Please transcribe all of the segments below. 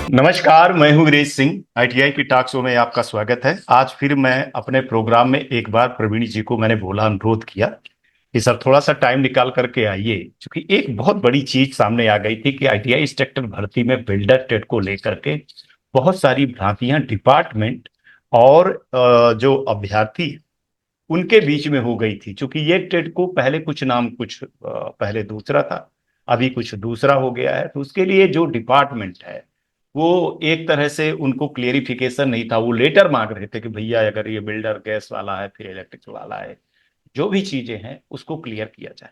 नमस्कार, मैं हूं गिरीश सिंह। आईटीआई की टॉक शो में आपका स्वागत है। आज फिर मैं अपने प्रोग्राम में एक बार प्रवीण जी को मैंने बोला, अनुरोध किया कि सर थोड़ा सा टाइम निकाल करके आइए, क्योंकि एक बहुत बड़ी चीज सामने आ गई थी कि आईटीआई इंस्ट्रक्टर भर्ती में बिल्डर टेट को लेकर के बहुत सारी भ्रांतियां डिपार्टमेंट और जो अभ्यर्थी उनके बीच में हो गई थी। क्योंकि ये टेट को पहले कुछ नाम कुछ पहले दूसरा था, अभी कुछ दूसरा हो गया है। तो उसके लिए जो डिपार्टमेंट है वो एक तरह से उनको क्लियरिफिकेशन नहीं था। वो लेटर मांग रहे थे कि भैया अगर ये बिल्डर गैस वाला है फिर इलेक्ट्रिक वाला है, जो भी चीजें हैं उसको क्लियर किया जाए।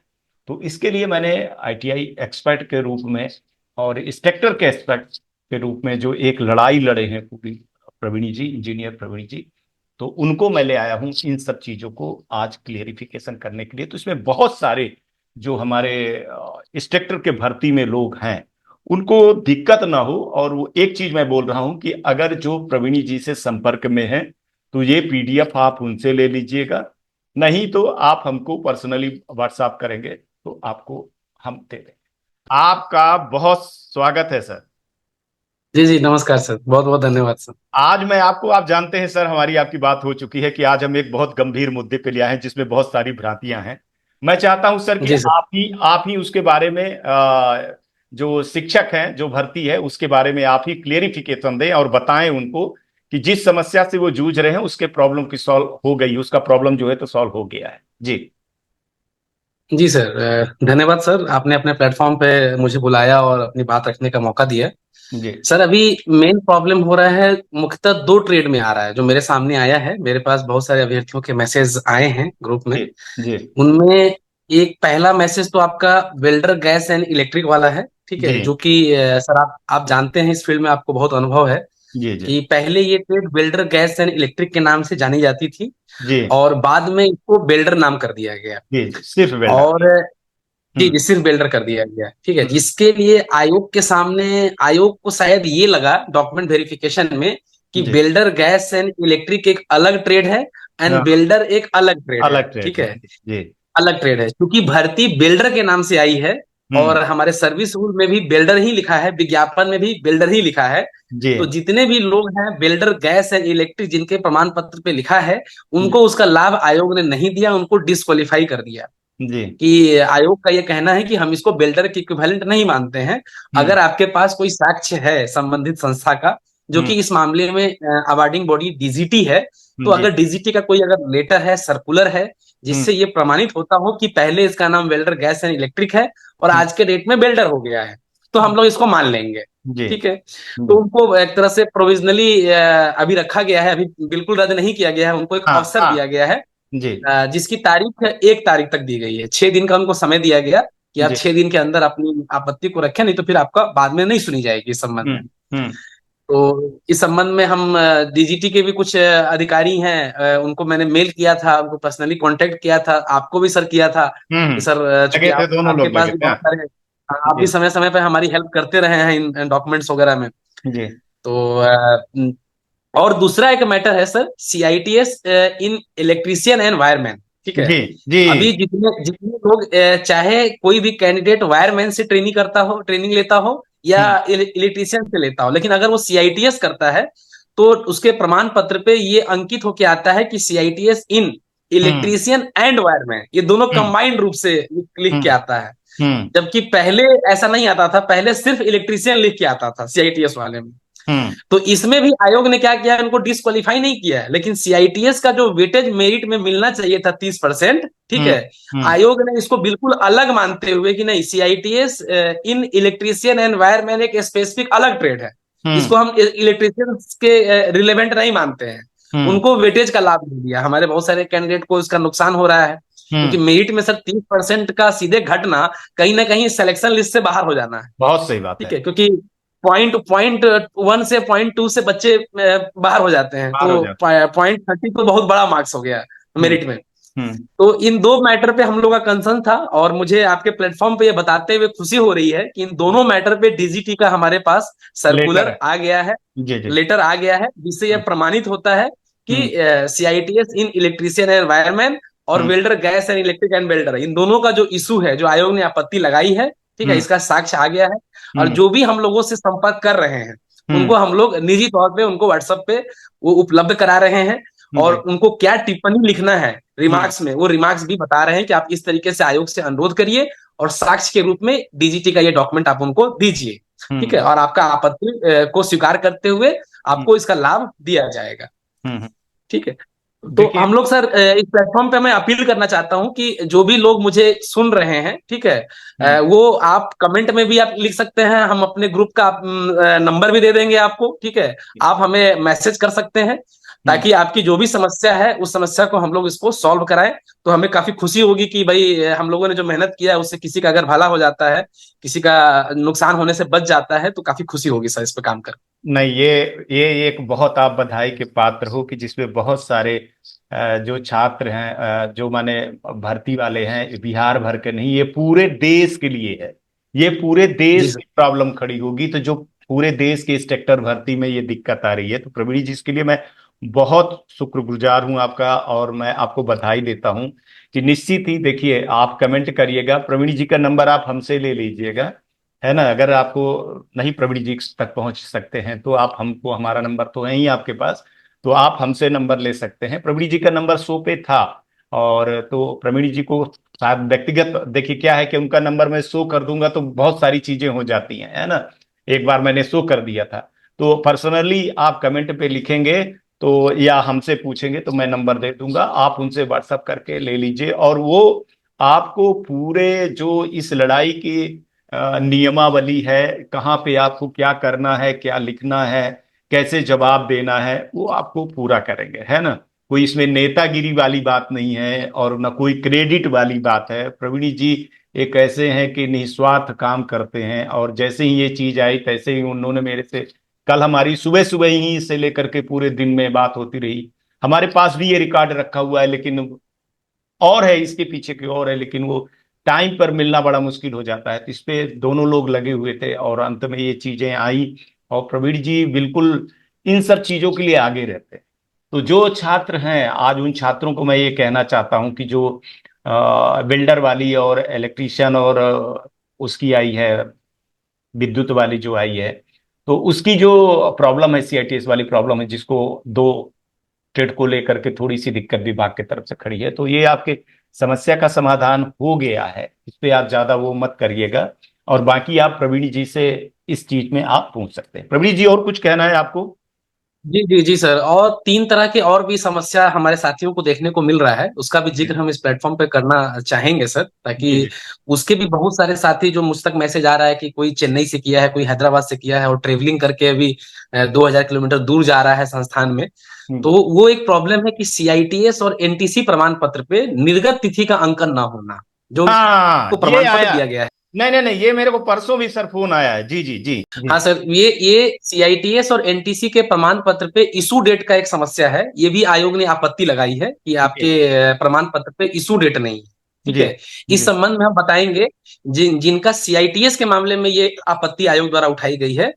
तो इसके लिए मैंने आईटीआई एक्सपर्ट के रूप में और इंस्पेक्टर के एक्सपर्ट के रूप में जो एक लड़ाई लड़े हैं पूरी, प्रवीणी जी, इंजीनियर प्रवीणी जी, तो उनको मैं ले आया हूं इन सब चीजों को आज क्लियरिफिकेशन करने के लिए। तो इसमें बहुत सारे जो हमारे इंस्ट्रक्टर के भर्ती में लोग हैं उनको दिक्कत ना हो। और वो एक चीज मैं बोल रहा हूं कि अगर जो प्रवीणी जी से संपर्क में है तो ये पीडीएफ आप उनसे ले लीजिएगा, नहीं तो आप हमको पर्सनली व्हाट्सएप करेंगे तो आपको हम दे देंगे। आपका बहुत स्वागत है सर। जी जी, नमस्कार सर। बहुत बहुत धन्यवाद सर। आज मैं आपको, आप जानते हैं सर, हमारी आपकी बात हो चुकी है कि आज हम एक बहुत गंभीर मुद्दे पे ले आए हैं जिसमें बहुत सारी भ्रांतियां हैं। मैं चाहता हूं सर कि जी सर। आप ही उसके बारे में जो शिक्षक हैं, जो भर्ती है उसके बारे में आप ही क्लियरिफिकेशन दें और बताएं उनको कि जिस समस्या से वो जूझ रहे हैं उसके प्रॉब्लम की सॉल्व हो गई, उसका प्रॉब्लम जो है तो सॉल्व हो गया है जी। जी सर, धन्यवाद सर, आपने अपने प्लेटफॉर्म पे मुझे बुलाया और अपनी बात रखने का मौका दिया। जी सर, अभी मेन प्रॉब्लम हो रहा है, मुख्यतः दो ट्रेड में आ रहा है जो मेरे सामने आया है। मेरे पास बहुत सारे अभ्यर्थियों के मैसेज आए हैं ग्रुप में। जी जी उनमें एक पहला मैसेज तो आपका वेल्डर गैस एंड इलेक्ट्रिक वाला है, ठीक जी है, जो कि सर आप जानते हैं, इस फील्ड में आपको बहुत अनुभव है जी जी कि पहले ये trade welder gas and electric के नाम से जानी जाती थी जी और बाद में इसको बेल्डर नाम कर दिया गया। जी सिर्फ वेल्डर। और जी हम्म जी, सिर्फ बेल्डर कर दिया गया, ठीक है। हम्म जिसके लिए आयोग के सामने, आयोग को शायद ये लगा डॉक्यूमेंट वेरिफिकेशन में कि जी बेल्डर गैस एंड इलेक्ट्रिक एक अलग ट्रेड है एंड हाँ, बेल्डर एक अलग ट्रेड है, अलग ट्रेड ठीक है है। जी। अलग ट्रेड है क्योंकि भर्ती बिल्डर के नाम से आई है हम्म और हमारे सर्विस रूल में भी बिल्डर ही लिखा है, विज्ञापन में भी बिल्डर ही लिखा है। जी तो जितने भी लोग हैं बिल्डर गैस एंड इलेक्ट्रिक जिनके प्रमाण पत्र पे लिखा है, जी उनको उसका लाभ आयोग ने नहीं दिया, उनको डिस्क्वालीफाई कर दिया। जी कि आयोग का ये कहना है कि हम इसको बिल्डर की इक्विवेलेंट नहीं मानते हैं। हम्म अगर आपके पास कोई साक्ष्य है संबंधित संस्था का, जो कि हम्म इस मामले में अवार्डिंग बॉडी डीजीटी है, तो जी अगर डीजीटी का कोई अगर लेटर है, सर्कुलर है, हम्म जिससे ये प्रमाणित होता हो कि पहले इसका नाम वेल्डर गैस एंड इलेक्ट्रिक है और हम्म, आज के डेट में बेल्डर हो गया है, तो हम लोग इसको मान लेंगे, जी ठीक है। तो जी उनको एक तरह से प्रोविजनली अभी रखा गया है, अभी बिल्कुल रद्द नहीं किया गया है, उनको एक हाँ अवसर हाँ दिया गया है जी जिसकी तारीख 1 तारीख तक दी गई है। 6 दिन का उनको समय दिया गया कि आप जी 6 दिन के अंदर अपनी आपत्ति को रखें, नहीं तो फिर आपका बाद में नहीं सुनी जाएगी इस संबंध में। हम्म तो इस संबंध में हम डीजीटी के भी कुछ अधिकारी हैं, उनको मैंने मेल किया था, उनको पर्सनली कांटेक्ट किया था, आपको भी सर किया था कि सर, चूंकि लगे थे, आप दोनों आपके लोग पास लगे भी थे, बहुत हाँ सारे, आप भी जी समय समय पर हमारी हेल्प करते रहे हैं इन डॉक्यूमेंट्स वगैरह में। जी तो और दूसरा एक मैटर है sir, CITS in electrician and wireman, ठीक है। जी जी अभी जितने जितने लोग चाहे कोई भी कैंडिडेट वायरमैन से ट्रेनिंग करता हो, ट्रेनिंग लेता हो, या हम्म इलेक्ट्रीशियन से लेता हो, लेकिन अगर वो सीआईटीएस करता है तो उसके प्रमाण पत्र पे ये अंकित होके आता है कि CITS in hmm electrician and wireman, ये दोनों हम्म कंबाइंड रूप से लिख के हम्म आता है। हम्म जबकि पहले ऐसा नहीं आता था, पहले सिर्फ इलेक्ट्रीशियन लिख के आता था सीआईटीएस वाले में। हम्म तो इसमें भी आयोग ने क्या किया है, उनको डिस्क्वालीफाई नहीं किया है, लेकिन सीआईटीएस का जो वेटेज मेरिट में मिलना चाहिए था 30%, ठीक हम्म है, हम्म आयोग ने इसको बिल्कुल अलग मानते हुए कि नहीं, CITS in electrician and wireman एक स्पेसिफिक अलग ट्रेड है, हम्म इसको हम इलेक्ट्रीशियन के रिलेवेंट नहीं मानते हैं। हम्म उनको वेटेज का लाभ नहीं दिया, हमारे बहुत सारे कैंडिडेट को इसका नुकसान हो रहा है, क्योंकि हम्म मेरिट में सर 30% का सीधे घटना कहीं ना कहीं सिलेक्शन लिस्ट से बाहर हो जाना है, बहुत सही बात ठीक है। है। क्योंकि पॉइंट 1 से पॉइंट 2 से बच्चे बाहर हो जाते हैं, बाहर हो तो जाता पॉइंट 30 तो बहुत बड़ा मार्क्स हो गया है। मेरिट में। हम्म तो इन दो मैटर पे हम लोग का कंसर्न था, और मुझे आपके प्लेटफॉर्म पे ये बताते हुए खुशी हो रही है कि इन दोनों मैटर पे डीजीटी का हमारे पास लेटर सर्कुलर है। आ गया है, जी जी लेटर आ गया है, जिससे यह हम्म प्रमाणित होता है कि hmm CITS in electrician and wireman और hmm welder gas and electric and welder, इन दोनों का जो इशू है, जो आयोग ने आपत्ति लगाई है, ठीक है, हम्म इसका साक्ष्य आ गया है। और हम्म जो भी हम लोगों से संपर्क कर रहे हैं उनको हम लोग निजी तौर पे उनको व्हाट्सएप पे वो उपलब्ध करा रहे हैं, और जी। उनको क्या टिप्पणी लिखना है रिमार्क्स में, वो रिमार्क्स भी बता रहे हैं कि आप इस तरीके से आयोग से अनुरोध करिए और साक्ष्य के रूप में डीजीटी का ये डॉक्यूमेंट आप उनको दीजिए। ठीक है, और आपका आपत्ति को स्वीकार करते हुए आपको इसका लाभ दिया जाएगा। ठीक है, तो देखिए। हम लोग सर इस प्लेटफॉर्म पे मैं अपील करना चाहता हूं कि जो भी लोग मुझे सुन रहे हैं, ठीक है, वो आप कमेंट में भी आप लिख सकते हैं, हम अपने ग्रुप का नंबर भी दे देंगे आपको। ठीक है, आप हमें मैसेज कर सकते हैं ताकि आपकी जो भी समस्या है उस समस्या को हम लोग इसको सॉल्व कराएं। तो हमें काफी खुशी होगी कि भाई हम लोगों ने जो मेहनत किया है उससे किसी का अगर भला हो जाता है, किसी का नुकसान होने से बच जाता है, तो काफी खुशी होगी सर इस पे काम कर। नहीं, ये एक बहुत आप बधाई के पात्र हो कि जिसमें बहुत सारे जो छात्र हैं, जो माने भर्ती वाले हैं, बिहार भर के नहीं, ये पूरे देश के लिए है। ये पूरे जी देश सर। की प्रॉब्लम खड़ी होगी, तो जो पूरे देश के इंस्ट्रक्टर भर्ती में ये दिक्कत आ रही है, तो प्रवीण जी इसके लिए मैं बहुत शुक्रगुजार हूं आपका, और मैं आपको बधाई देता हूं कि निश्चित ही देखिए, आप कमेंट करिएगा, प्रवीण जी का नंबर आप हमसे ले लीजिएगा, है ना। अगर आपको नहीं प्रवीण जी तक पहुंच सकते हैं तो आप हमको, हमारा नंबर तो है ही आपके पास, तो आप हमसे नंबर ले सकते हैं। प्रवीण जी का नंबर 100 पे था, और तो प्रवीण जी को शायद व्यक्तिगत, देखिए क्या है कि उनका नंबर मैं शो कर दूंगा तो बहुत सारी चीजें हो जाती हैं, है ना। एक बार मैंने शो कर दिया था, तो पर्सनली आप कमेंट पे लिखेंगे तो, या हमसे पूछेंगे तो मैं नंबर दे दूंगा, आप उनसे व्हाट्सअप करके ले लीजिए, और वो आपको पूरे जो इस लड़ाई की नियमावली है, कहाँ पे आपको क्या करना है, क्या लिखना है, कैसे जवाब देना है, वो आपको पूरा करेंगे, है ना। कोई इसमें नेतागिरी वाली बात नहीं है, और न कोई क्रेडिट वाली बात है। प्रवीण जी एक ऐसे हैं कि निस्वार्थ काम करते हैं, और जैसे ही ये चीज आई तैसे ही उन्होंने मेरे से, कल हमारी सुबह सुबह ही से लेकर के पूरे दिन में बात होती रही। हमारे पास भी ये रिकॉर्ड रखा हुआ है, लेकिन और है इसके पीछे की और है, लेकिन वो टाइम पर मिलना बड़ा मुश्किल हो जाता है, तो इस पे दोनों लोग लगे हुए थे, और अंत में ये चीजें आई। और प्रवीण जी बिल्कुल इन सब चीजों के लिए आगे रहते हैं। तो जो छात्र हैं आज, उन छात्रों को मैं ये कहना चाहता हूं कि जो बिल्डर वाली और इलेक्ट्रीशियन और उसकी आई है, विद्युत वाली जो आई है, तो उसकी जो प्रॉब्लम है, सीआईटीएस वाली प्रॉब्लम है, जिसको दो ट्रेड को लेकर के थोड़ी सी दिक्कत विभाग की तरफ से खड़ी है, तो ये आपके समस्या का समाधान हो गया है, इस पे आप ज्यादा वो मत करिएगा। और बाकी आप प्रवीण जी से इस चीज में आप पूछ सकते हैं। प्रवीण जी और कुछ कहना है आपको? जी जी जी सर, और तीन तरह की और भी समस्या हमारे साथियों को देखने को मिल रहा है, उसका भी जिक्र हम इस प्लेटफॉर्म पे करना चाहेंगे सर, ताकि जी जी उसके भी बहुत सारे साथी जो मुझ तक मैसेज आ रहा है कि कोई चेन्नई से किया है, कोई हैदराबाद से किया है और ट्रेवलिंग करके अभी 2000 किलोमीटर दूर जा रहा है संस्थान में। तो जी। वो एक प्रॉब्लम है कि सीआईटीएस और एनटीसी प्रमाण पत्र पे निर्गत तिथि का अंकन ना होना, जो हाँ, को ये प्रमाण पत्र आया। दिया गया है। नहीं नहीं नहीं, ये मेरे को परसों भी सर फोन आया है। जी जी जी जी। हाँ सर, ये सीआईटीएस और एनटीसी के प्रमाण पत्र पे इशू डेट का एक समस्या है, ये भी आयोग ने आपत्ति लगाई है कि आपके जी प्रमाण पत्र पे इशू डेट नहीं है। ठीक जी है, इस जी। संबंध में हम बताएंगे जिनका सीआईटीएस के मामले में ये आपत्ति आयोग द्वारा उठाई गई है।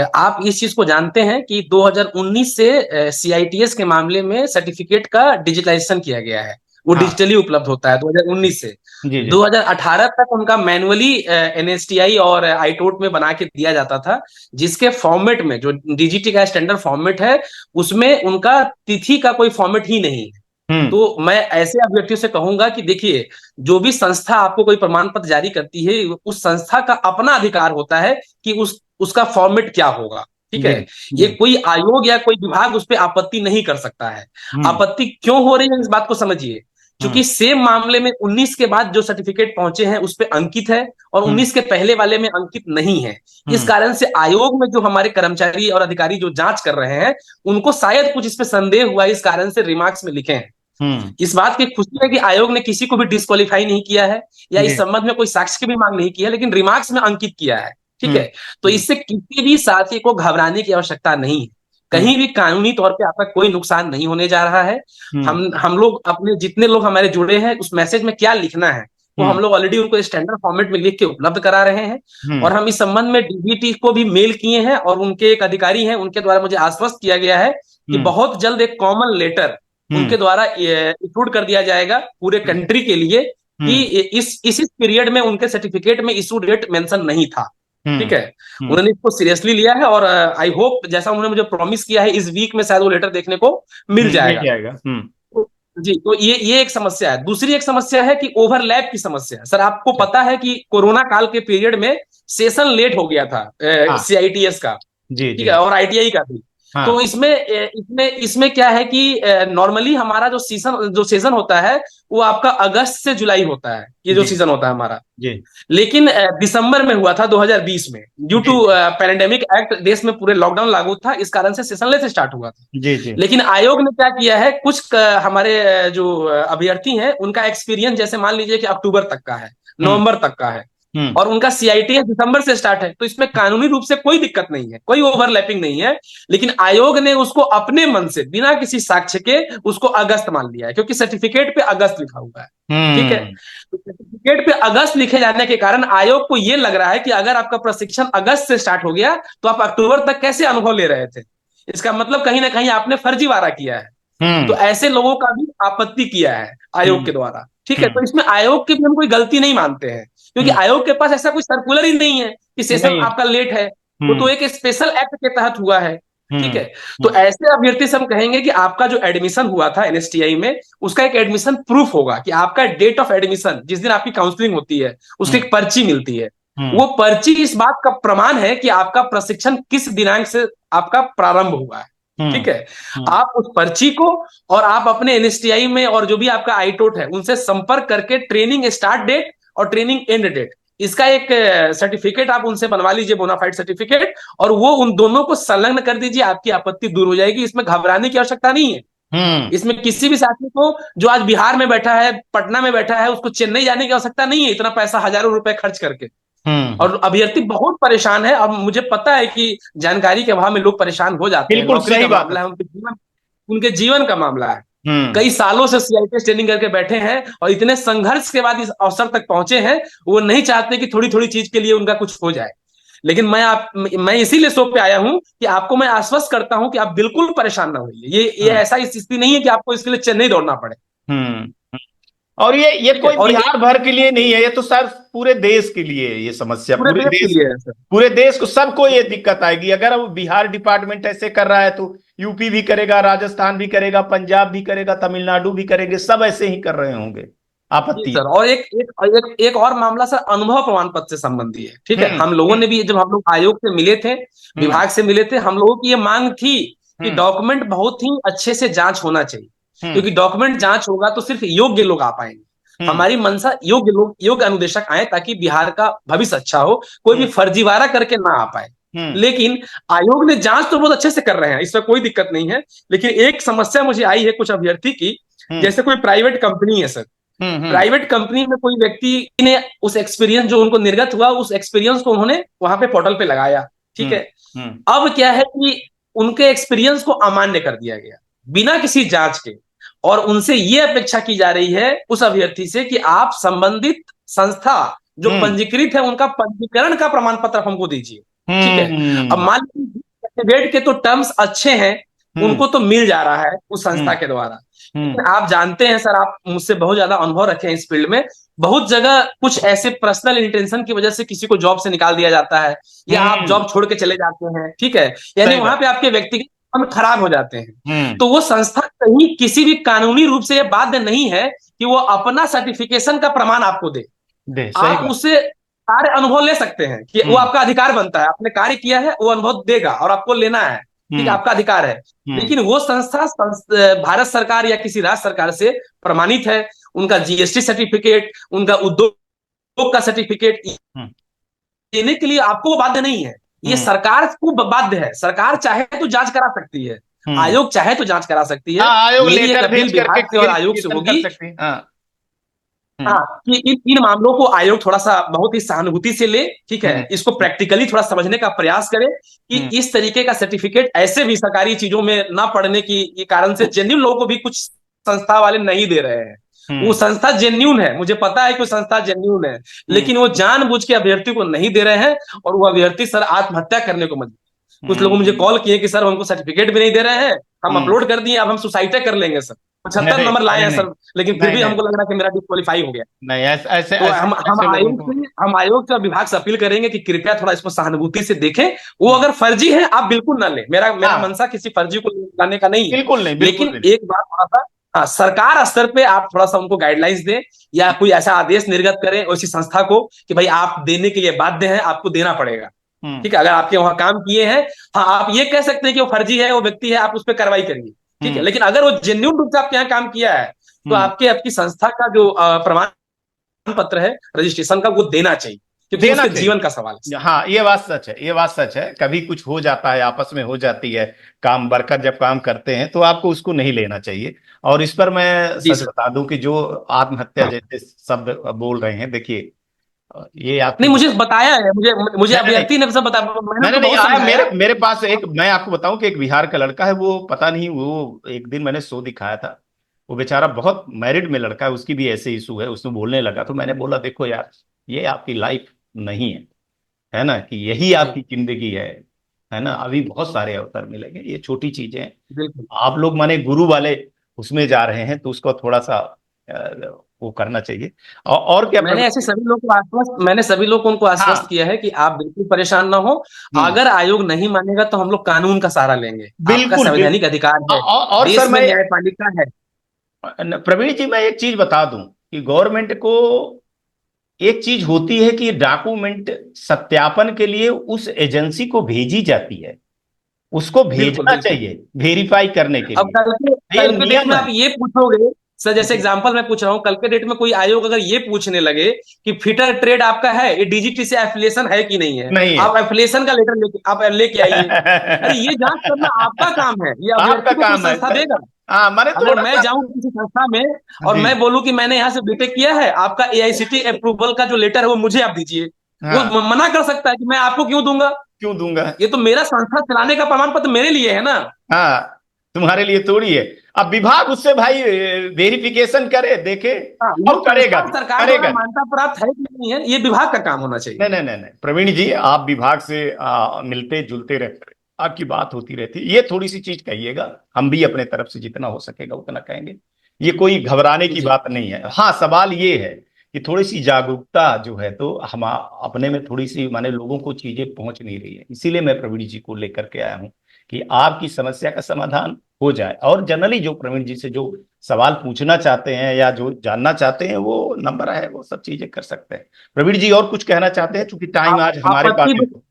आप इस चीज को जानते हैं कि 2019 से सीआईटीएस के मामले में सर्टिफिकेट का डिजिटलाइजेशन किया गया है, वो हाँ। डिजिटली उपलब्ध होता है 2019 से। जी जी 2018 तक उनका मैनुअली एनएसटीआई और आईटोट में बना के दिया जाता था, जिसके फॉर्मेट में जो डीजीटी का स्टैंडर्ड फॉर्मेट है उसमें उनका तिथि का कोई फॉर्मेट ही नहीं है। हम्म तो मैं ऐसे अभ्यर्थियों से कहूंगा कि देखिए, जो भी संस्था आपको कोई प्रमाण पत्र जारी करती है, उस संस्था का अपना अधिकार होता है कि उसका फॉर्मेट क्या होगा। ठीक जी है, ये जी। कोई आयोग या कोई विभाग उस पर आपत्ति नहीं कर सकता है। हम्म आपत्ति क्यों हो रही है इस बात को समझिए, हम्म क्योंकि सेम मामले में 19 के बाद जो सर्टिफिकेट पहुंचे हैं उस पे अंकित है और हम्म 19 के पहले वाले में अंकित नहीं है। इस हम्म कारण से आयोग में जो हमारे कर्मचारी और अधिकारी जो जांच कर रहे हैं, उनको शायद कुछ इस पे संदेह हुआ, इस कारण से रिमार्क्स में लिखे हैं। हम्म। इस बात की खुशी है कि आयोग ने किसी को भी डिस्क्वालीफाई नहीं किया है या इस जी। संबंध में कोई साक्ष्य की भी मांग नहीं की है, लेकिन रिमार्क्स में अंकित किया है। ठीक हम्म है, तो हम्म इससे किसी भी साथी को घबराने की आवश्यकता नहीं है। हम्म कहीं भी कानूनी तौर पे आपका कोई नुकसान नहीं होने जा रहा है। हम्म हम लोग अपने जितने लोग हमारे जुड़े हैं उस मैसेज में क्या लिखना है वो हम हम्म लोग ऑलरेडी उनको स्टैंडर्ड फॉर्मेट में लिख के उपलब्ध करा रहे हैं। हम्म और हम इस संबंध में डीजीटी को भी मेल किए हैं और उनके एक अधिकारी हैं, उनके द्वारा मुझे आश्वस्त किया गया है कि हम्म बहुत जल्द एक कॉमन लेटर हम्म उनके द्वारा इशूड कर दिया जाएगा पूरे कंट्री के लिए कि हम्म इस पीरियड में उनके सर्टिफिकेट में इशू डेट मेंशन नहीं था। ठीक है, हम्म। उन्होंने इसको सीरियसली लिया है और आई होप जैसा उन्होंने मुझे प्रॉमिस किया है, इस वीक में शायद वो लेटर देखने को मिल मिल जाएगा। जाएगा। तो- जी, तो ये एक समस्या है। दूसरी एक समस्या है कि ओवरलैप की समस्या है। सर आपको अच्छा। पता है कि कोरोना काल के पीरियड में सेशन लेट हो गया था हाँ। सीआईटीएस का, जी ठीक जी। है, और आईटीआई का भी। तो हाँ। इसमें क्या है कि नॉर्मली हमारा जो सेशन होता है वो आपका अगस्त से जुलाई होता है, ये जो जी सीजन होता है हमारा। जी लेकिन दिसंबर में हुआ था 2020 में, ड्यू जी टू जी पैंडेमिक एक्ट, देश में पूरे लॉकडाउन लागू था, इस कारण से सेशन लेट स्टार्ट हुआ था। जी जी। लेकिन आयोग ने क्या किया है, कुछ हमारे जो अभ्यर्थी हैं उनका एक्सपीरियंस जैसे मान लीजिए कि अक्टूबर तक का है, हम्म नवंबर तक का है, हम्म और उनका सीआईटीएस दिसंबर से स्टार्ट है, तो इसमें कानूनी रूप से कोई दिक्कत नहीं है, कोई ओवरलैपिंग नहीं है। लेकिन आयोग ने उसको अपने मन से बिना किसी साक्ष्य के उसको अगस्त मान लिया है, क्योंकि सर्टिफिकेट पे अगस्त लिखा हुआ है। ठीक है, हम्म तो सर्टिफिकेट पे अगस्त लिखे जाने के कारण आयोग को यह लग रहा है कि अगर आपका प्रशिक्षण अगस्त से स्टार्ट हो गया तो आप अक्टूबर तक कैसे अनुभव ले रहे थे, इसका मतलब कहीं ना कहीं आपने फर्जीवाड़ा किया है। तो हम्म ऐसे लोगों का भी आपत्ति किया है आयोग हम्म के द्वारा। ठीक है, हम्म तो इसमें आयोग की भी हम कोई गलती नहीं मानते हैं, क्योंकि हम्म। आयोग के पास ऐसा कोई सर्कुलर ही नहीं है कि सेशन नहीं। आपका लेट है। वो तो हम्म एक स्पेशल एक्ट के तहत हुआ है। ठीक हम्म है, तो ऐसे अभ्यर्थी से हम कहेंगे कि आपका जो एडमिशन हुआ था एनएसटीआई में, उसका एक एडमिशन प्रूफ होगा कि आपका डेट ऑफ एडमिशन, जिस दिन आपकी काउंसलिंग होती है उसकी हम्म एक पर्ची मिलती है। हम्म वो पर्ची इस बात का प्रमाण है कि आपका प्रशिक्षण किस दिनांक से आपका प्रारंभ हुआ है। हम्म ठीक है, हम्म आप उस पर्ची को और आप अपने एनएसटीआई में और जो भी आपका आईटोट है उनसे संपर्क करके ट्रेनिंग स्टार्ट डेट और ट्रेनिंग एंड डेट, इसका एक सर्टिफिकेट आप उनसे बनवा लीजिए, बोनाफाइड सर्टिफिकेट, और वो उन दोनों को संलग्न कर दीजिए, आपकी आपत्ति दूर हो जाएगी। इसमें घबराने की आवश्यकता नहीं है। हम्म इसमें किसी भी साथी को जो आज बिहार में बैठा है, पटना में बैठा है, उसको चेन्नई जाने की आवश्यकता नहीं है, इतना पैसा हजारों रुपए खर्च करके। हम्म। और अभ्यर्थी बहुत परेशान है, और मुझे पता है कि जानकारी के अभाव में लोग परेशान हो जाते हैं, बिल्कुल नौकरी सही का बात है। मामला है, उनके जीवन का मामला है। हम्म कई सालों से सीआईपीएस ट्रेनिंग करके बैठे हैं और इतने संघर्ष के बाद इस अवसर तक पहुंचे हैं, वो नहीं चाहते कि थोड़ी थोड़ी चीज के लिए उनका कुछ हो जाए। लेकिन मैं इसीलिए शो पे आया हूं कि आपको मैं आश्वस्त करता हूं कि आप बिल्कुल परेशान ना होइए। ये हम्म ऐसा स्थिति नहीं है कि आपको इसके लिए चेन्नई दौड़ना पड़े। हम्म। और ये ठीक है, कोई और एक बिहार भर के लिए नहीं है, ये तो सर पूरे देश के लिए है ये समस्या, पूरे देश के लिए है सर। पूरे देश को, सबको ये दिक्कत आएगी। अगर अब बिहार डिपार्टमेंट ऐसे कर रहा है तो यूपी भी करेगा, राजस्थान भी करेगा, पंजाब भी करेगा, तमिलनाडु भी करेंगे, सब ऐसे ही कर रहे होंगे। जी आपत्ति। सर, और एक और मामला सर अनुभव प्रमाण पत्र से संबंधी है। ठीक है, हम लोगों हम्म ने भी जब हम लोग आयोग से मिले थे, हम्म विभाग से मिले थे, हम लोगों की ये मांग थी कि हम्म डॉक्यूमेंट बहुत ही अच्छे से जांच होना चाहिए, हम्म क्योंकि डॉक्यूमेंट जांच होगा तो सिर्फ योग्य लोग आ पाएंगे। हम्म हमारी मंशा योग्य लोग, योग्य अनुदेशक आए, ताकि बिहार का भविष्य अच्छा हो, कोई भी हम्म फर्जीवाड़ा करके ना आ पाए। हम्म लेकिन आयोग ने जांच तो बहुत अच्छे से कर रहे हैं, इसमें कोई दिक्कत नहीं है। लेकिन एक समस्या मुझे आई है कुछ अभ्यर्थी की। हम्म जैसे कोई प्राइवेट कंपनी है सर, हम्म प्राइवेट कंपनी में कोई व्यक्ति ने उस एक्सपीरियंस जो उनको निर्गत हुआ, उस एक्सपीरियंस को उन्होंने वहां पे पोर्टल पे लगाया। ठीक हम्म है, हम्म अब क्या है कि उनके एक्सपीरियंस को अमान्य कर दिया गया बिना किसी जांच के, और उनसे ये अपेक्षा की जा रही है उस अभ्यर्थी से कि आप संबंधित संस्था जो हम्म पंजीकृत है उनका पंजीकरण का प्रमाण पत्र हमको दीजिए। ठीक है, अब हम्म मान लीजिए कैंडिडेट के तो टर्म्स अच्छे हैं, हम्म उनको तो मिल जा रहा है उस संस्था हम्म के द्वारा। हम्म लेकिन आप जानते हैं सर, आप मुझसे बहुत ज्यादा अनुभव रखे हैं इस फील्ड में, बहुत जगह कुछ ऐसे पर्सनल इंटेंशन की वजह से किसी को जॉब से निकाल दिया जाता है, या आप हम्म। जॉब छोड़ के चले जाते हैं। ठीक है, यानी सही वहां बात। पे आपके व्यक्तिगत हम खराब हो जाते हैं। हम्म। तो वो संस्था कहीं किसी भी कानूनी रूप से ये बाध्य नहीं है कि वो अपना सर्टिफिकेशन का प्रमाण आपको दे। दे, सही आप बात। उससे कार्य अनुभव ले सकते हैं कि वो हम्म आपका अधिकार बनता है, आपने कार्य किया है, वो अनुभव देगा और आपको लेना है। ठीक है, हम्म आपका अधिकार है। हम्म लेकिन वो संस्था भारत सरकार या किसी राज्य सरकार से प्रमाणित है, उनका जीएसटी सर्टिफिकेट, उनका उद्योग का सर्टिफिकेट हम्म देने के लिए आपको वो बाध्य नहीं है। ये हम्म सरकार को बाध्य है, सरकार चाहे तो जांच करा सकती है, हम्म। आयोग चाहे तो जांच करा सकती है। हाँ, आयोग मेरी एक लेटर अपील भेज करके बिहार से और आयोग से क्लियरिफिकेशन कर होगी, सकते हैं। हाँ। हाँ, हम्म कि इन मामलों को आयोग थोड़ा सा बहुत ही सहानुभूति से ले। ठीक है, हम्म इसको प्रैक्टिकली थोड़ा समझने का प्रयास करे कि हम्म इस तरीके का सर्टिफिकेट ऐसे भी सरकारी चीजों में ना पड़ने की कारण से जेन्युइन लोगों को भी कुछ संस्था वाले नहीं दे रहे हैं। वो हम्म संस्था जेन्युइन है, मुझे पता है कि वो संस्था जेन्युइन है, हम्म लेकिन वो जानबूझ के अभ्यर्थी को नहीं दे रहे हैं, और वो अभ्यर्थी सर आत्महत्या करने को मजबूर। कुछ लोगों मुझे हम्म कॉल किए कि सर हमको सर्टिफिकेट भी नहीं दे रहे हैं, हम हम्म अपलोड कर दिए, अब हम सुसाइड कर लेंगे सर। 75 नहीं नंबर लाए नहीं हैं नहीं सर, लेकिन फिर नहीं भी नहीं हमको लग रहा है कि मेरा डिस्क्वालीफाई हो गया। नहीं, ऐसे ऐसे तो ऐसे हम ऐसे लोगों आयोग को। से हम आयोग से और विभाग से अपील करेंगे कि कृपया थोड़ा इसको सहानुभूति से देखें। वो हम्म, अगर फर्जी है आप बिल्कुल ना लें, मेरा मेरा हाँ, मंशा किसी फर्जी को लाने का नहीं है। बिल्कुल नहीं, बिल्कुल लेकिन भी नहीं। एक बार थोड़ा सा, हाँ, सरकार स्तर पे आप थोड़ा सा उनको गाइडलाइंस दें, या कोई ऐसा आदेश निर्गत करें उसी संस्था को कि भाई आप देने के लिए बाध्य हैं, आपको देना पड़ेगा। हम्म ठीक है, अगर आपके वहां काम किए हैं, हाँ, आप ये कह सकते हैं कि वो फर्जी है, वो व्यक्ति है, आप उस पर कार्रवाई करिए। ठीक है, हम्म लेकिन अगर वो जेन्युइन रूप से आपके यहाँ काम किया है, तो हम्म आपके आपकी संस्था का जो प्रमाण पत्र है रजिस्ट्रेशन का, वो देना चाहिए, क्योंकि देना उसके जीवन चाहिए। का सवाल है। हाँ, ये बात सच है, ये बात सच है। कभी कुछ हो जाता है, आपस में हो जाती है, काम वर्कर जब काम करते हैं तो आपको उसको नहीं लेना चाहिए। और इस पर मैं जी सच सर। बता दूं कि जो आत्महत्या जैसे शब्द बोल रहे हैं, देखिए, ये आपकी नहीं, मुझे बताया है, मुझे मुझे नहीं नहीं नहीं अभ्यर्थी ने सब बताया, मैंने नहीं नहीं उनको नहीं, बहुत आया समझाया। मेरे मेरे पास एक, मैं आपको बताऊं कि एक बिहार का लड़का है, वो पता नहीं, वो एक दिन मैंने शो दिखाया था। वो बेचारा बहुत मैरिड में लड़का है, उसकी भी ऐसे इशू है, उसमें बोलने लगा तो मैंने बोला देखो यार, ये आपकी लाइफ नहीं है ना, कि यही जी, आपकी जिंदगी है ना, अभी बहुत सारे अवसर मिलेंगे, ये छोटी चीजें हैं। बिल्कुल। आप लोग माने गुरु वाले उसमें जा रहे हैं, तो उसको थोड़ा सा वो करना चाहिए। और क्या मैंने ऐसे प्रवीण। सभी लोगों को आश्वस्त मैंने सभी लोगों को उनको आश्वस्त हाँ। किया है कि आप बिल्कुल परेशान ना हो। हम्म। अगर आयोग नहीं मानेगा तो हम लोग कानून का सहारा लेंगे, आपका बिल्कुल संवैधानिक बिल्कुल। अधिकार है, और सर देश में मैं, न्यायपालिका है। प्रवीण जी, मैं एक चीज बता दूं कि गवर्नमेंट को एक चीज होती है कि डॉक्यूमेंट सत्यापन के लिए उस एजेंसी को भेजी जाती है, उसको बिल्कुल भेजना बिल्कुल। चाहिए वेरीफाई करने के अब लिए। ये कल के डेट नियम में है। आप ये पूछोगे, सर जैसे जी। एग्जांपल मैं पूछ रहा हूँ, कल के डेट में कोई आयोग अगर ये पूछने लगे कि फिटर ट्रेड आपका है, ये डीजीटी से एफिलिएशन है कि नहीं है, नहीं है। आप एफिलिएशन का लेटर लेके आप लेके आइए। अरे ये जांच करना आपका काम है, ये आपका अभ्यर्थी को कोई काम है संस्था सर। देगा? हाँ, माने अगर थोड़ा मैं सा। जाऊं किसी संस्था में और जी। मैं बोलूं कि मैंने यहाँ से बीटेक किया है, आपका एआईसीटी अप्रूवल का जो लेटर है वो मुझे आप दीजिए, वो हाँ, मना कर सकता है कि मैं आपको क्यों दूंगा? क्यों दूंगा। ये तो मेरा संस्था चलाने का प्रमाण पत्र मेरे लिए है ना। हाँ, तुम्हारे लिए थोड़ी है। अब विभाग उससे भाई वेरिफिकेशन करे, देखे, हाँ, वो और करेगा संस्था भी, सरकार द्वारा करेगा भी। मान्यता प्राप्त है कि नहीं है, ये विभाग का काम होना चाहिए। नहीं नहीं नहीं नहीं, प्रवीण जी, आप विभाग से मिलते जुलते रहते, आपकी बात होती रहती है, ये थोड़ी सी चीज कहिएगा, हम भी अपने तरफ से जितना हो सकेगा उतना कहेंगे। ये कोई घबराने की जी बात नहीं है। हाँ, सवाल ये है कि थोड़ी सी जागरूकता जो है, तो हम अपने में थोड़ी सी, माने लोगों को चीजें पहुंच नहीं रही है, इसीलिए मैं प्रवीण जी को लेकर के आया हूँ कि आपकी समस्या का समाधान हो जाए। और जनरली जो प्रवीण जी से जो सवाल पूछना चाहते हैं या जो जानना चाहते हैं, वो नंबर है, वो सब चीजें कर सकते हैं। प्रवीण जी और कुछ कहना चाहते हैं, क्योंकि टाइम आज हमारे पास आपत्ति है बस, तो।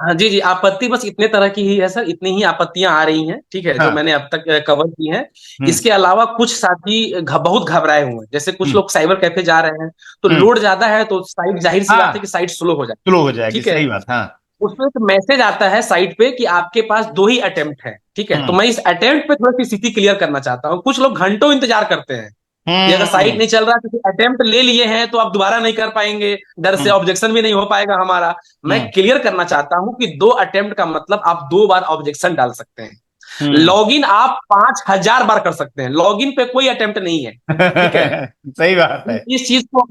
हाँ जी जी, आपत्ति बस इतने तरह की ही है सर, इतनी ही आपत्तियां आ रही हैं, ठीक है, जो हाँ। मैंने अब तक कवर की हैं। हम्म इसके अलावा कुछ साथी बहुत घबराए हुए हैं, जैसे कुछ हम्म लोग साइबर कैफे जा रहे हैं, तो हम्म लोड ज्यादा है तो साइट, जाहिर सी बात है हाँ, कि साइट स्लो हो जाती स्लो हो है। जाएगी, ठीक है, सही बात, हाँ। उसमें एक मैसेज आता है साइट पे कि आपके पास दो ही अटेम्प्ट है। ठीक है, तो हम्म मैं इस अटेम्प्ट पे थोड़ी सी स्थिति क्लियर करना चाहता हूँ। कुछ लोग घंटों इंतजार करते हैं कि अगर साइट हम्म नहीं चल रहा, क्योंकि अटेम्प्ट ले लिए हैं तो आप दोबारा नहीं कर पाएंगे, डर से हम्म ऑब्जेक्शन भी नहीं हो पाएगा हमारा। मैं हम्म क्लियर करना चाहता हूं कि दो अटेम्प्ट का मतलब आप दो बार ऑब्जेक्शन डाल सकते हैं। हम्म लॉगिन आप 5,000 बार कर सकते हैं, लॉगिन पे कोई अटेम्प्ट नहीं है। ठीक है, सही बात है। इस चीज को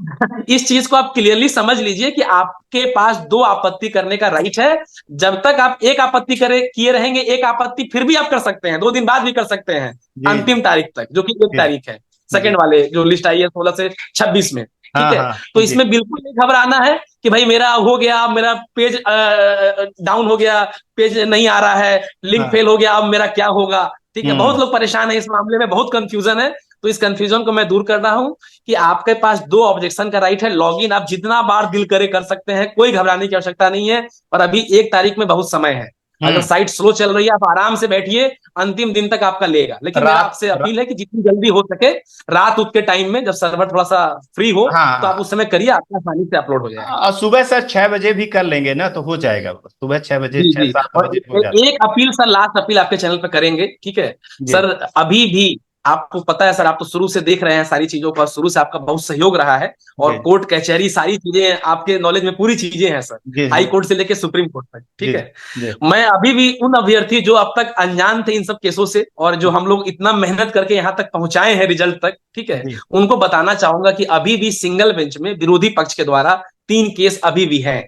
इस चीज को आप क्लियरली समझ लीजिए कि आपके पास दो आपत्ति करने का राइट है। जब तक आप एक आपत्ति करे किए रहेंगे, एक आपत्ति फिर भी आप कर सकते हैं, 2 दिन बाद भी कर सकते हैं, जी जी अंतिम तारीख तक, जो कि 1 जी तारीख है, जी। सेकंड वाले जो लिस्ट आई है 16 से 26 में। ठीक हाँ है, हाँ तो जी। इसमें बिल्कुल नहीं घबराना है कि भाई मेरा हो गया, मेरा पेज डाउन हो गया, पेज नहीं आ रहा है, लिंक हाँ। फेल हो गया, अब मेरा क्या होगा? ठीक है, बहुत हम्म। लोग परेशान है इस मामले में, बहुत कंफ्यूजन है। तो इस कंफ्यूजन को मैं दूर कर रहा हूं कि आपके पास दो ऑब्जेक्शन का राइट है, लॉगिन आप जितना बार दिल करे कर सकते हैं, कोई घबराने की आवश्यकता नहीं है। और अभी 1 तारीख में बहुत समय है, अगर हम्म। साइट स्लो चल रही है आप आराम से बैठिए, अंतिम दिन तक आपका लेगा। लेकिन मेरा रात आपसे अपील है कि जितनी जल्दी हो सके, रात उठ के टाइम में जब सर्वर थोड़ा सा फ्री हो, तो आप हाँ, उस समय करिए, आपका आसानी से अपलोड हो जाएगा। और सुबह सर 6 बजे भी कर लेंगे ना तो हो जाएगा, सुबह 6 बजे, जी छह जी, सात और बजे हो जाता एक अपील सर, लास्ट अपील आपके चैनल पे करेंगे, ठीक है है। जी सर? अभी भी आपको पता है सर, आप तो शुरू से देख रहे हैं सारी चीजों का, शुरू से आपका बहुत सहयोग रहा है, और जी कोर्ट कचहरी सारी चीजें आपके नॉलेज में पूरी चीजें हैं सर, जी हाई जी कोर्ट से लेके सुप्रीम कोर्ट तक। जी ठीक है, जी मैं अभी भी उन अभ्यर्थी जो अब तक अनजान थे इन सब केसों से, और जो हम लोग इतना मेहनत करके यहाँ तक पहुंचाए हैं रिजल्ट तक, ठीक है, जी। उनको बताना चाहूंगा कि अभी भी सिंगल बेंच में विरोधी पक्ष के द्वारा 3 केस अभी भी हैं,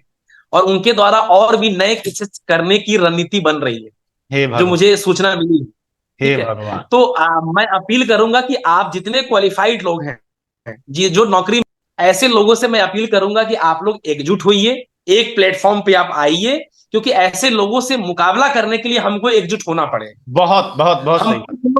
और उनके द्वारा और भी नए केसेस करने की रणनीति बन रही है, हे जो भगवान। मुझे सूचना मिली। हे ठीक है। भगवान। तो मैं अपील करूंगा कि आप जितने क्वालिफाइड लोग हैं, जी, जो नौकरी, ऐसे लोगों से मैं अपील करूंगा कि आप लोग एकजुट होइए, एक प्लेटफॉर्म पे आप आइए, क्योंकि ऐसे लोगों से मुकाबला करने के लिए हमको एकजुट होना पड़ेगा। बहुत बहुत बहुत हम सही।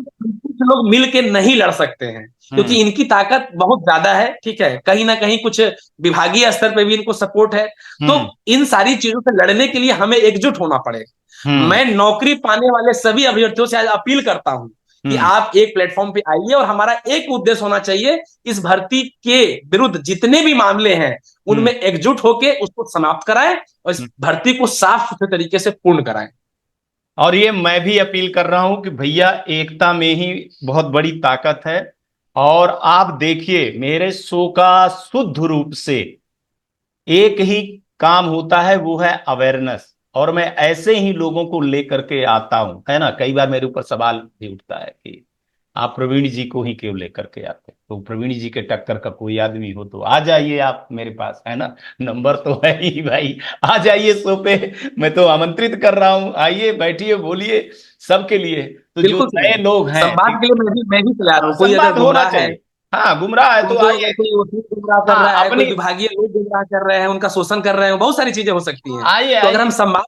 कुछ लोग मिल के नहीं लड़ सकते हैं, क्योंकि हम्म। इनकी ताकत बहुत ज्यादा है, ठीक है, कहीं ना कहीं कुछ विभागीय स्तर पे भी इनको सपोर्ट है। तो हम्म। इन सारी चीजों से लड़ने के लिए हमें एकजुट होना पड़ेगा। हम्म। मैं नौकरी पाने वाले सभी अभ्यर्थियों से आज अपील करता हूं कि हम्म। आप एक प्लेटफॉर्म पे आइए, और हमारा एक उद्देश्य होना चाहिए, इस भर्ती के विरुद्ध जितने भी मामले हैं हम्म। उनमें एकजुट होकर उसको समाप्त कराएं, और इस हम्म। भर्ती को साफ सुथरे तरीके से पूर्ण कराएं। और ये मैं भी अपील कर रहा हूं कि भैया एकता में ही बहुत बड़ी ताकत है। और आप देखिए मेरे शो का शुद्ध रूप से एक ही काम होता है, वो है अवेयरनेस। और मैं ऐसे ही लोगों को लेकर के आता हूं, है ना। कई बार मेरे ऊपर सवाल भी उठता है कि आप प्रवीण जी को ही क्यों लेकर के आते हैं। तो प्रवीण जी के टक्कर का कोई आदमी हो तो आ जाइए आप मेरे पास, है ना। नंबर तो है ही भाई। आ जाइए शो पे। मैं तो आमंत्रित कर रहा हूं, आइए बैठिए बोलिए सबके लिए। तो जो बिल्कुल नए सही। लोग हैं, संवाद ठीक। के लिए मैं भी तैयार हाँ, हूँ, कोई अगर संवाद होना गुमराह है, चाहिए। हाँ, गुमराह है तो उनको आइए। अगर कोई वकील गुमराह कर हाँ, रहा है, कोई अपनी। विभागीय लोग गुमराह कर रहे हैं, उनका शोषण कर रहे हैं, बहुत सारी चीजें हो सकती हैं। आइए तो अगर हम आइए। संवाद,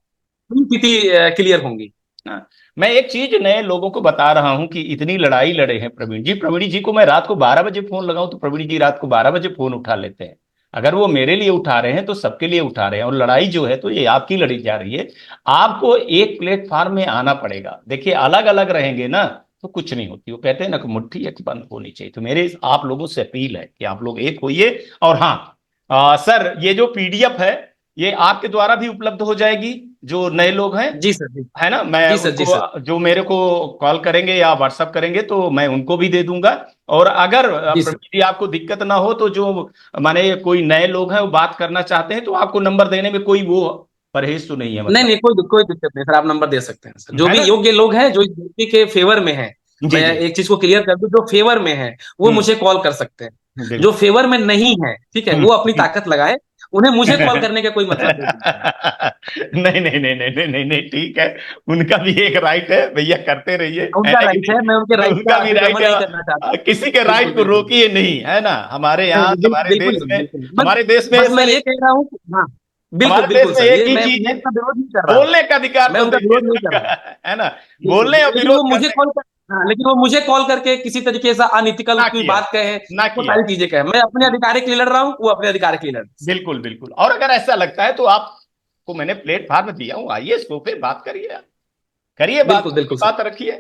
स्थिति क्लियर होंगी। हाँ, मैं एक चीज नए लोगों को बता रहा हूं कि इतनी लड़ाई लड़े हैं प्रवीण जी। प्रवीण जी को मैं रात को 12 बजे फोन लगाऊं तो प्रवीण जी रात को 12 बजे फोन उठा लेते हैं। अगर वो मेरे लिए उठा रहे हैं तो सबके लिए उठा रहे हैं। और लड़ाई जो है तो ये आपकी लड़ी जा रही है। आपको एक प्लेटफॉर्म में आना पड़ेगा। देखिए अलग अलग रहेंगे ना तो कुछ नहीं होती। वो कहते हैं ना कि मुट्ठी एक बंद होनी चाहिए। तो मेरे आप लोगों से अपील है कि आप लोग एक होइए। और हाँ, सर ये जो पीडीएफ है ये आपके द्वारा भी उपलब्ध हो जाएगी जो नए लोग हैं, जी सर, जी। है ना। मैं जी सर, जी सर। उनको जो मेरे को कॉल करेंगे या व्हाट्सअप करेंगे तो मैं उनको भी दे दूंगा। और अगर जी सर। प्रवीण जी आपको दिक्कत ना हो तो जो माने कोई नए लोग हैं वो बात करना चाहते हैं तो आपको नंबर देने में कोई वो परहेज तो नहीं है, नहीं मतलब। नहीं, कोई दिक्कत नहीं सर, आप नंबर दे सकते हैं सर, जो है भी ना। योग्य लोग हैं, जो इस व्यक्ति के फेवर में है। जी मैं जी। एक चीज को क्लियर कर दूं, जो फेवर में है वो हम्म। मुझे कॉल कर सकते हैं। जो बिल्कुल। फेवर में नहीं है, ठीक है, हम्म। वो अपनी ताकत लगाए। उन्हें मुझे कॉल करने का कोई मतलब नहीं बनता है। नहीं नहीं नहीं नहीं नहीं नहीं नहीं, ठीक है। उनका भी एक राइट है भैया, करते रहिए, है उनका ना कि राइट है, मैं उनके नहीं। राइट उनका का भी राइट अतिक्रमण है। नहीं करना चाहता। किसी के बिल्कुल राइट को बिल्कुल। रोकिए नहीं, है ना। हमारे नहीं यहाँ नहीं, बिल्कुल बिल्कुल नहीं, बिल्कुल नहीं। बस हमारे देश में बस मैं सर ये कह रहा हूँ हाँ, बिल्कुल हमारे देश बिल्कुल में सर, एक ये ही मैं चीज मैं है, उनका विरोध नहीं कर रहा हूँ। बोलने का अधिकार मैं तो उनका देखिए विरोध नहीं कर सबका, रहा हूँ। है ना। बिल्कुल बोलने और बिल्कुल। लेकिन विरोध वो मुझे करने कॉल कर, हाँ, लेकिन वो मुझे कॉल करके किसी तरीके से अनइथिकल ना कोई किया बात कहे, ना वो किया। सारी चीजें कहे, मैं अपने अधिकार के लिए लड़ रहा हूँ, वो अपने अधिकार के लिए लड़ रहे हैं। बिल्कुल बिल्कुल। और अगर ऐसा लगता है तो आपको मैंने प्लेटफॉर्म दिया हूँ, आइए इस पे बात करिए। करिए बात, बिल्कुल खुल की बिल्कुल सर। बात रखिए।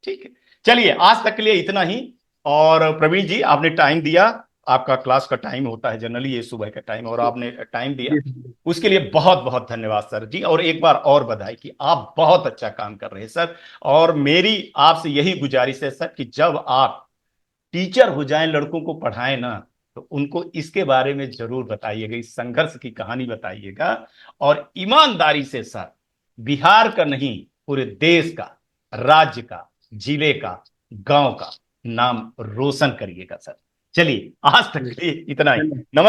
ठीक है। चलिए आज तक के लिए इतना ही। और प्रवीण जी आपने टाइम दिया, आपका क्लास का टाइम होता है जनरली ये सुबह का टाइम, और आपने टाइम दिया जी सर। उसके लिए बहुत बहुत धन्यवाद सर जी। और एक बार और बधाई कि आप बहुत अच्छा काम कर रहे हैं सर। और मेरी आपसे यही गुजारिश है सर कि जब आप टीचर हो जाएं, लड़कों को पढ़ाएं ना, तो उनको इसके बारे में जरूर बताइएगा, इस संघर्ष की कहानी बताइएगा। और ईमानदारी से सर, बिहार का नहीं पूरे देश का, राज्य का, जिले का, गांव का नाम रोशन करिएगा सर। चलिए आज तक जी के लिए इतना ही। धन्यवाद। नमस्कार।